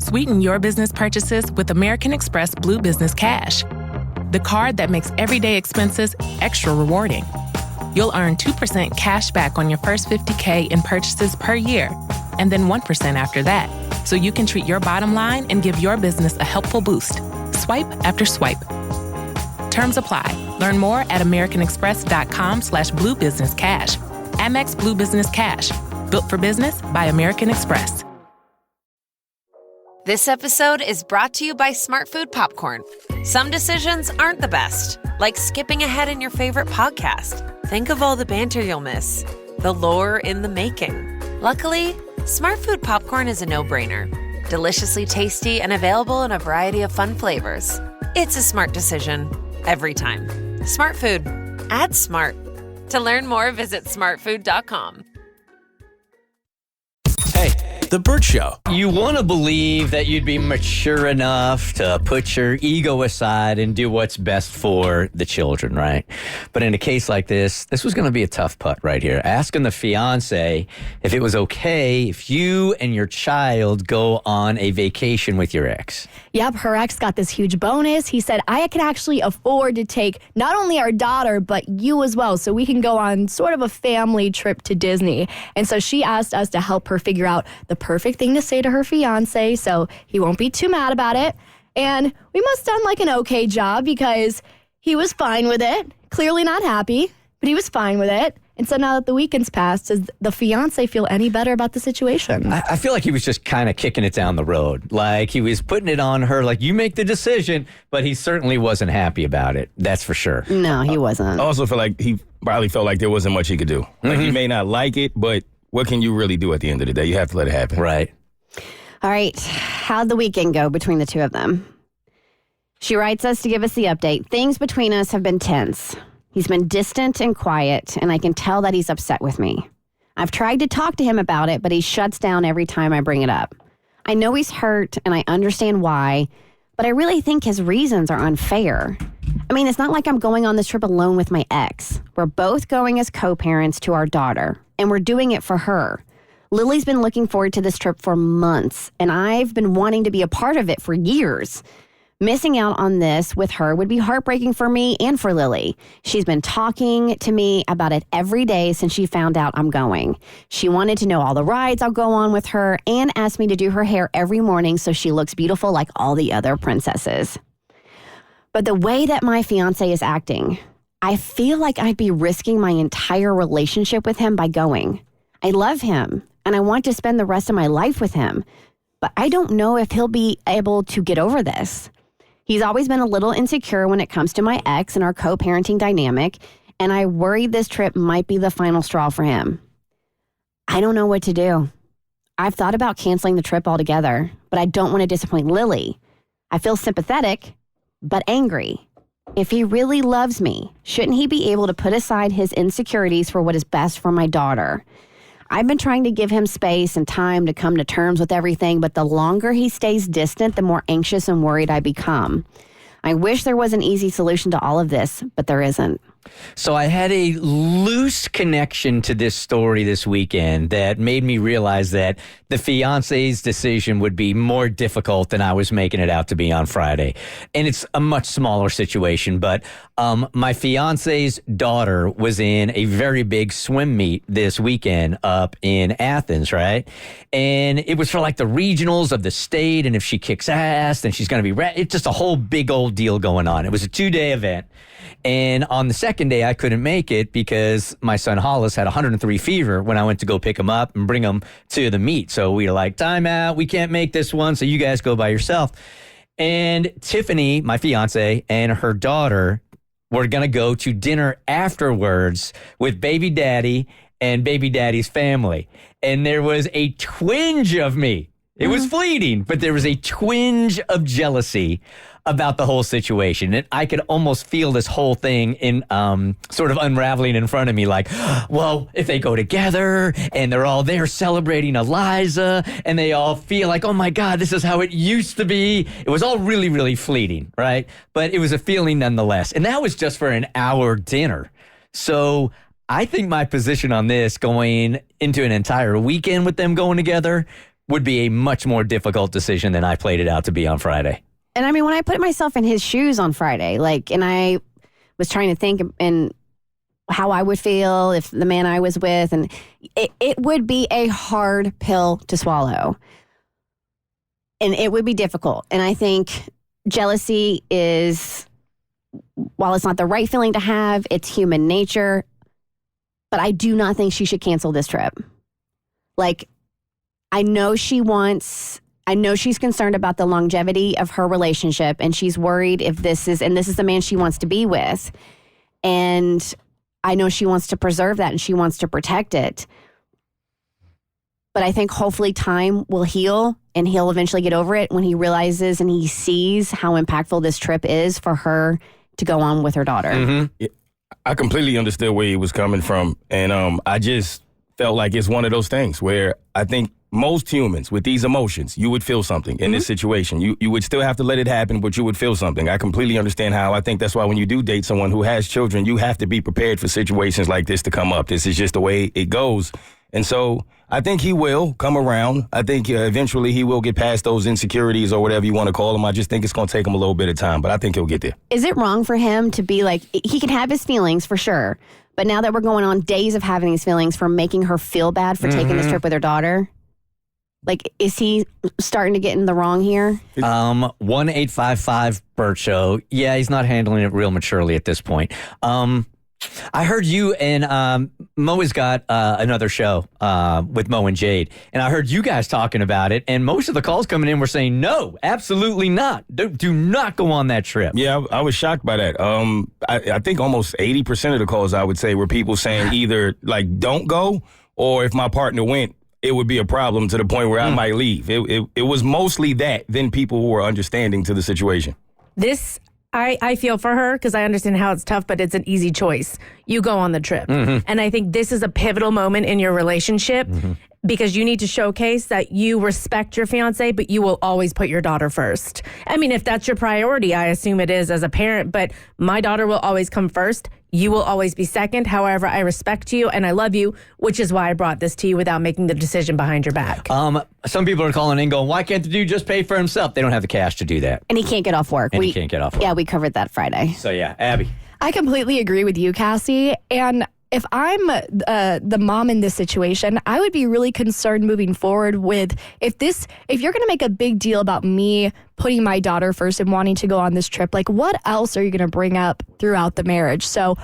Sweeten your business purchases with American Express Blue Business Cash, the card that makes everyday expenses extra rewarding. You'll earn 2% cash back on your first $50K in purchases per year, and then 1% after that, so you can treat your bottom line and give your business a helpful boost. Swipe after swipe. Terms apply. Learn more at americanexpress.com/bluebusinesscash. Amex Blue Business Cash. Built for business by American Express. This episode is brought to you by Smart Food Popcorn. Some decisions aren't the best, like skipping ahead in your favorite podcast. Think of all the banter you'll miss, the lore in the making. Luckily, Smart Food Popcorn is a no-brainer. Deliciously tasty and available in a variety of fun flavors. It's a smart decision every time. Smart Food. Add smart. To learn more, visit smartfood.com. Hey, The Bert Show. You want to believe that you'd be mature enough to put your ego aside and do what's best for the children, right? But in a case like this was going to be a tough putt right here. Asking the fiance if it was okay if you and your child go on a vacation with your ex. Yep, her ex got this huge bonus. He said, I can actually afford to take not only our daughter, but you as well, so we can go on sort of a family trip to Disney. And so she asked us to help her figure out the perfect thing to say to her fiance so he won't be too mad about it. And we must have done like an okay job because he was fine with it. Clearly not happy, but he was fine with it. And so now that the weekend's passed, does the fiance feel any better about the situation? I feel like he was just kind of kicking it down the road. Like he was putting it on her, like, you make the decision, but he certainly wasn't happy about it. That's for sure. No, he wasn't. I also feel like he probably felt like there wasn't much he could do. Like he may not like it, but what can you really do at the end of the day? You have to let it happen. Right. All right. How'd the weekend go between the two of them? She writes us to give us the update. Things between us have been tense. He's been distant and quiet, and I can tell that he's upset with me. I've tried to talk to him about it, but he shuts down every time I bring it up. I know he's hurt, and I understand why, but I really think his reasons are unfair. I mean, it's not like I'm going on this trip alone with my ex. We're both going as co-parents to our daughter, and we're doing it for her. Lily's been looking forward to this trip for months, and I've been wanting to be a part of it for years. Missing out on this with her would be heartbreaking for me and for Lily. She's been talking to me about it every day since she found out I'm going. She wanted to know all the rides I'll go on with her and asked me to do her hair every morning so she looks beautiful like all the other princesses. But the way that my fiance is acting, I feel like I'd be risking my entire relationship with him by going. I love him and I want to spend the rest of my life with him, but I don't know if he'll be able to get over this. He's always been a little insecure when it comes to my ex and our co-parenting dynamic, and I worry this trip might be the final straw for him. I don't know what to do. I've thought about canceling the trip altogether, but I don't want to disappoint Lily. I feel sympathetic, but angry. If he really loves me, shouldn't he be able to put aside his insecurities for what is best for my daughter? I've been trying to give him space and time to come to terms with everything, but the longer he stays distant, the more anxious and worried I become. I wish there was an easy solution to all of this, but there isn't. So I had a loose connection to this story this weekend that made me realize that the fiance's decision would be more difficult than I was making it out to be on Friday. And it's a much smaller situation, but my fiance's daughter was in a very big swim meet this weekend up in Athens, right? And it was for like the regionals of the state, and if she kicks ass, then she's going to be it's just a whole big old deal going on. It was a 2-day event. And on the second day, I couldn't make it because my son Hollis had 103 fever when I went to go pick him up and bring him to the meet. So we were like, time out. We can't make this one. So you guys go by yourself. And Tiffany, my fiance, and her daughter were going to go to dinner afterwards with baby daddy and baby daddy's family. And there was a twinge of me. It was fleeting, but there was a twinge of jealousy about the whole situation. And I could almost feel this whole thing in sort of unraveling in front of me, like, well, if they go together and they're all there celebrating Eliza and they all feel like, oh my God, this is how it used to be. It was all really, really fleeting, right? But it was a feeling nonetheless. And that was just for an hour dinner. So I think my position on this going into an entire weekend with them going together would be a much more difficult decision than I played it out to be on Friday. And I mean, when I put myself in his shoes on Friday, and I was trying to think and how I would feel if the man I was with, and it would be a hard pill to swallow. And it would be difficult. And I think jealousy is, while it's not the right feeling to have, it's human nature. But I do not think she should cancel this trip. I know she's concerned about the longevity of her relationship, and she's worried if this is the man she wants to be with. And I know she wants to preserve that and she wants to protect it. But I think hopefully time will heal and he'll eventually get over it when he realizes and he sees how impactful this trip is for her to go on with her daughter. Mm-hmm. Yeah, I completely understood where he was coming from. And I just felt like it's one of those things where I think most humans with these emotions, you would feel something in this situation. You would still have to let it happen, but you would feel something. I completely understand how. I think that's why when you do date someone who has children, you have to be prepared for situations like this to come up. This is just the way it goes. And so I think he will come around. I think eventually he will get past those insecurities or whatever you want to call them. I just think it's going to take him a little bit of time, but I think he'll get there. Is it wrong for him to be he can have his feelings for sure, but now that we're going on days of having these feelings for making her feel bad for taking this trip with her daughter? Is he starting to get in the wrong here? 1-855 Bert Show. Yeah, he's not handling it real maturely at this point. I heard you and Mo has got another show with Mo and Jade, and I heard you guys talking about it, and most of the calls coming in were saying, no, absolutely not. Do not go on that trip. Yeah, I was shocked by that. I think almost 80% of the calls, I would say, were people saying either, don't go, or if my partner went, it would be a problem to the point where I might leave. It was mostly that than people who were understanding to the situation. I feel for her because I understand how it's tough, but it's an easy choice. You go on the trip. And I think this is a pivotal moment in your relationship because you need to showcase that you respect your fiance, but you will always put your daughter first. I mean, if that's your priority, I assume it is as a parent, but my daughter will always come first. You will always be second. However, I respect you and I love you, which is why I brought this to you without making the decision behind your back. Some people are calling in going, why can't the dude just pay for himself? They don't have the cash to do that. And he can't get off work. He can't get off work. Yeah, we covered that Friday. So, yeah, Abby. I completely agree with you, Cassie. And if I'm the mom in this situation, I would be really concerned moving forward with if you're going to make a big deal about me putting my daughter first and wanting to go on this trip, what else are you going to bring up throughout the marriage? So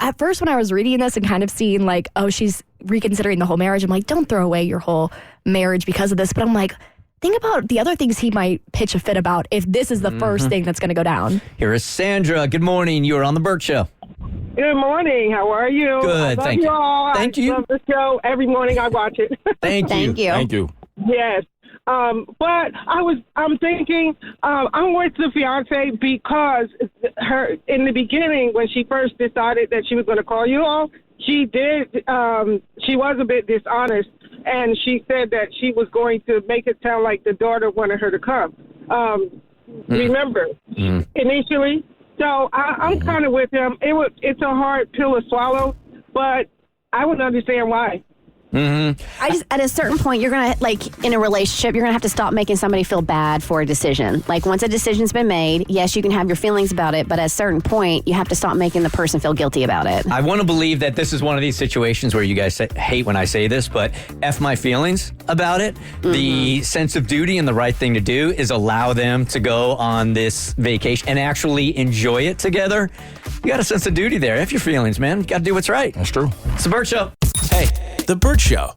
at first when I was reading this and kind of seeing she's reconsidering the whole marriage, I'm like, don't throw away your whole marriage because of this. But I'm like, think about the other things he might pitch a fit about if this is the first thing that's going to go down. Here is Sandra. Good morning. You are on the Bert Show. Good morning. How are you? Good. Thank you all. Thank you. I love the show. Every morning I watch it. Thank you. Thank you. Yes. But I'm thinking, I'm with the fiance because her in the beginning when she first decided that she was going to call you all, she was a bit dishonest, and she said that she was going to make it sound like the daughter wanted her to come. Remember, initially. So I'm kind of with him. It's a hard pill to swallow, but I would understand why. At a certain point, you're going to, in a relationship, you're going to have to stop making somebody feel bad for a decision. Once a decision's been made, yes, you can have your feelings about it, but at a certain point, you have to stop making the person feel guilty about it. I want to believe that this is one of these situations where you guys hate when I say this, but F my feelings about it. The sense of duty and the right thing to do is allow them to go on this vacation and actually enjoy it together. You got a sense of duty there. F your feelings, man. You got to do what's right. That's true. It's the Bert Show. Hey. The Bert Show.